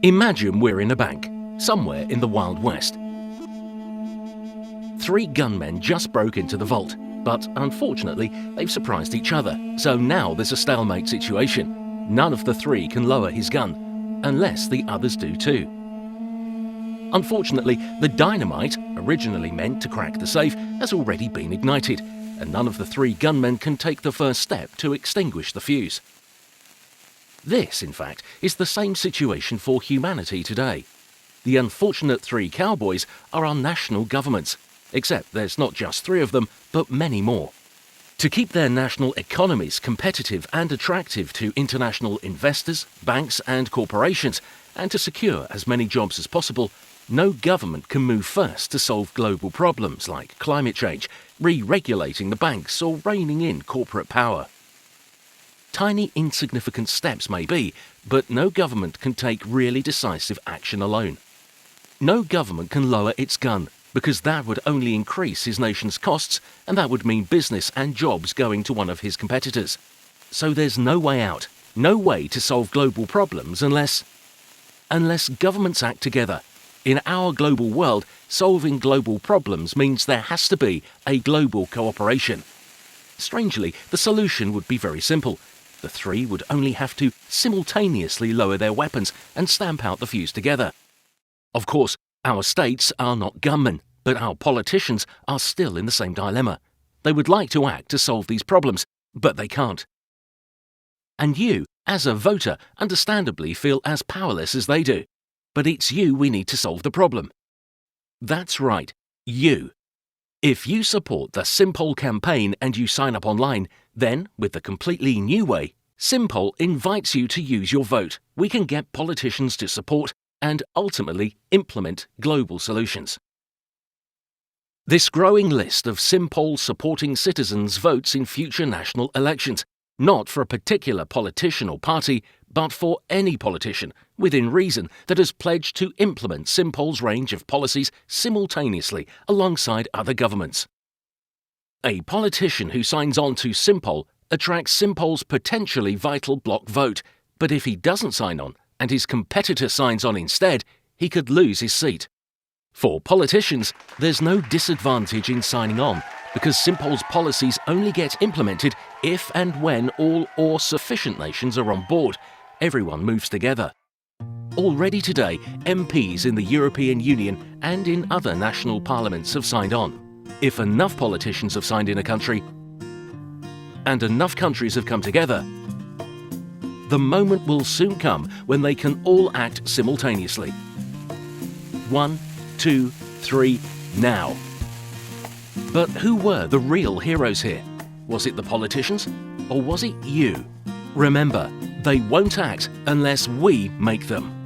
Imagine we're in a bank, somewhere in the Wild West. 3 gunmen just broke into the vault, but unfortunately they've surprised each other, so now there's a stalemate situation. None of the 3 can lower his gun, unless the others do too. Unfortunately, the dynamite, originally meant to crack the safe, has already been ignited, and none of the 3 gunmen can take the first step to extinguish the fuse. This, in fact, is the same situation for humanity today. The unfortunate 3 cowboys are our national governments, except there's not just 3 of them, but many more. To keep their national economies competitive and attractive to international investors, banks and corporations, and to secure as many jobs as possible, no government can move first to solve global problems like climate change, re-regulating the banks or reining in corporate power. Tiny, insignificant steps may be, but no government can take really decisive action alone. No government can lower its gun, because that would only increase his nation's costs, and that would mean business and jobs going to one of his competitors. So there's no way out, no way to solve global problems unless governments act together. In our global world, solving global problems means there has to be a global cooperation. Strangely, the solution would be very simple. The 3 would only have to simultaneously lower their weapons and stamp out the fuse together. Of course, our states are not gunmen, but our politicians are still in the same dilemma. They would like to act to solve these problems, but they can't. And you, as a voter, understandably feel as powerless as they do. But it's you we need to solve the problem. That's right, you. If you support the Simpol campaign and you sign up online, then, with the completely new way, Simpol invites you to use your vote. We can get politicians to support and ultimately implement global solutions. This growing list of Simpol supporting citizens votes in future national elections, not for a particular politician or party, but for any politician, within reason, that has pledged to implement Simpol's range of policies simultaneously alongside other governments. A politician who signs on to Simpol attracts Simpol's potentially vital bloc vote, but if he doesn't sign on, and his competitor signs on instead, he could lose his seat. For politicians, there's no disadvantage in signing on, because Simpol's policies only get implemented if and when all or sufficient nations are on board. Everyone moves together. Already today, MPs in the European Union and in other national parliaments have signed on. If enough politicians have signed in a country, and enough countries have come together, the moment will soon come when they can all act simultaneously. 1, 2, 3, now. But who were the real heroes here? Was it the politicians, or was it you? Remember, they won't act unless we make them.